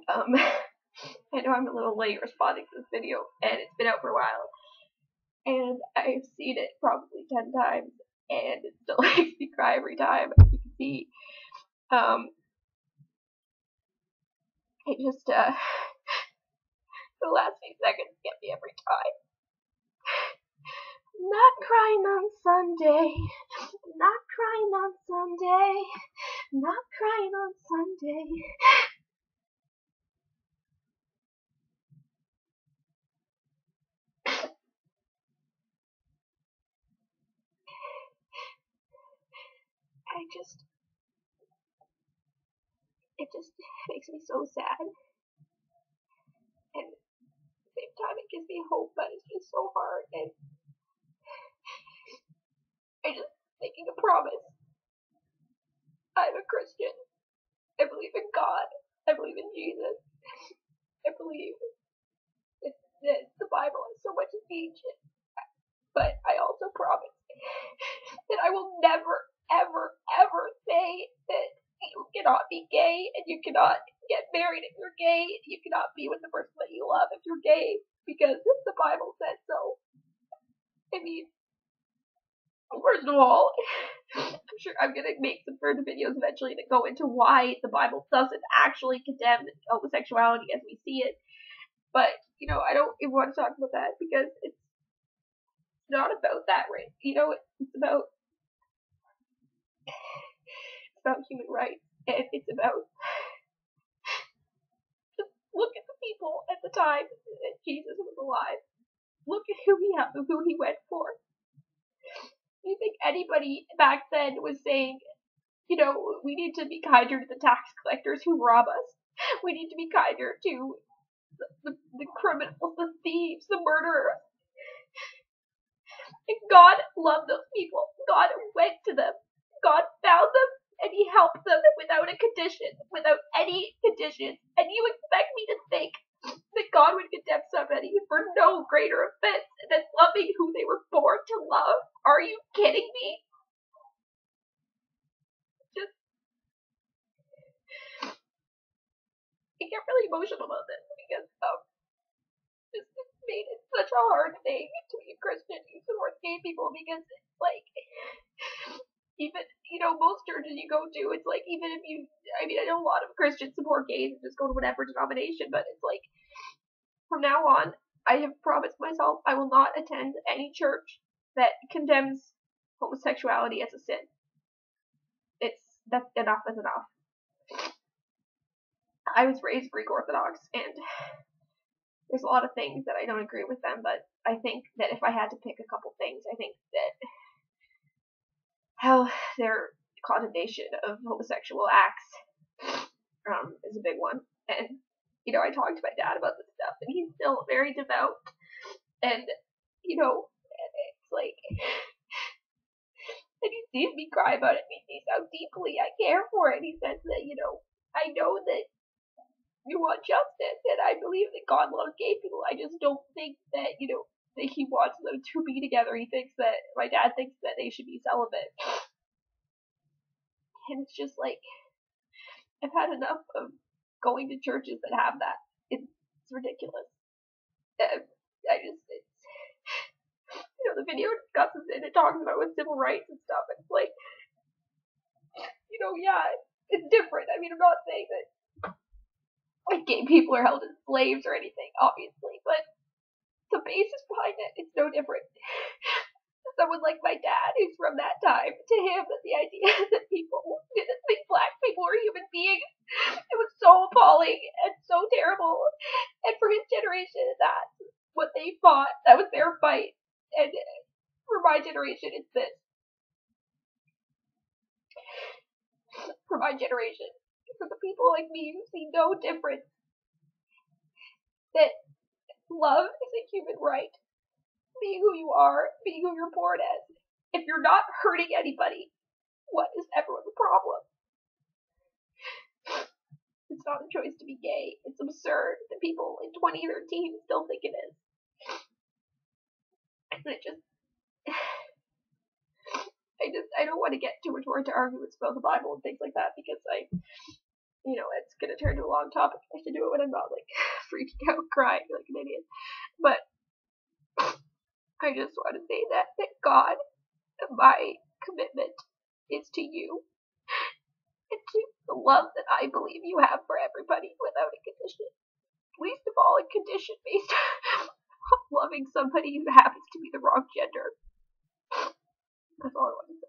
I know I'm a little late responding to this video, and it's been out for a while, and I've seen it probably 10 times, and it still makes me cry every time. As you can see, it just, the last few seconds get me every time. Not crying on Sunday, not crying on Sunday, not crying on Sunday. It just makes me so sad, and at the same time it gives me hope, but it's just so hard, and I just making a promise. I'm a Christian. I believe in God. I believe in Jesus. I believe that the Bible has so much to teach, but I also promise that I will never, ever, ever say that you cannot be gay, and you cannot get married if you're gay, you cannot be with the person that you love if you're gay, because the Bible says so. I mean, first of all, I'm sure I'm gonna make some further videos eventually that go into why the Bible doesn't actually condemn homosexuality as we see it, but, you know, I don't even want to talk about that, because it's not about that, right? You know, it's about human rights, and it's about, just look at the people at the time that Jesus was alive. Look at who he went for. Do you think anybody back then was saying, you know, we need to be kinder to the tax collectors who rob us? We need to be kinder to the criminals, the thieves, the murderers. And God loved those people. God went to them. God found them, and he helped them without a condition, without any conditions. And you expect me to think that God would condemn somebody for no greater offense than loving who they were born to love? Are you kidding me? I get really emotional about this, because this made it such a hard thing to be a Christian who supports gay people, because it's like, even, you know, most churches you go to, it's like, even if you, I mean, I know a lot of Christians support gays and just go to whatever denomination, but it's like, from now on, I have promised myself I will not attend any church that condemns homosexuality as a sin. That's enough is enough. I was raised Greek Orthodox, and there's a lot of things that I don't agree with them, but I think that if I had to pick a couple things, I think that how their condemnation of homosexual acts is a big one. And, you know, I talked to my dad about this stuff, and he's still very devout, and, you know, it's like, and he sees me cry about it, and he sees how deeply I care for it. He says that, you know, I know that you want justice, and I believe that God loves gay people. I just don't think that, you know, that he wants them to be together. He thinks that, my dad thinks that they should be celibate. And it's just like, I've had enough of going to churches that have that. It's ridiculous. It's, you know, the video discusses it, it talks about with civil rights and stuff, and it's like, you know, yeah, it's different. I mean, I'm not saying that like gay people are held as slaves or anything, obviously, but the basis behind it, it's no different. Someone like my dad, who's from that time, to him, the idea that people didn't think black people were human beings, it was so appalling and so terrible. And for his generation, that's what they fought. That was their fight. And for my generation, it's this. For my generation, for the people like me who see no difference, that love is a human right. Being who you are, being who you're born as. If you're not hurting anybody, what is everyone's problem? It's not a choice to be gay. It's absurd that people in 2013 still think it is. And I don't want to get too much more into arguments about the Bible and things like that, because you know, it's gonna turn to a long topic. I should do it when I'm not like freaking out, crying like an idiot. But I just want to say that God, my commitment is to you and to the love that I believe you have for everybody without a condition. Least of all, a condition based on loving somebody who happens to be the wrong gender. That's all I want to say.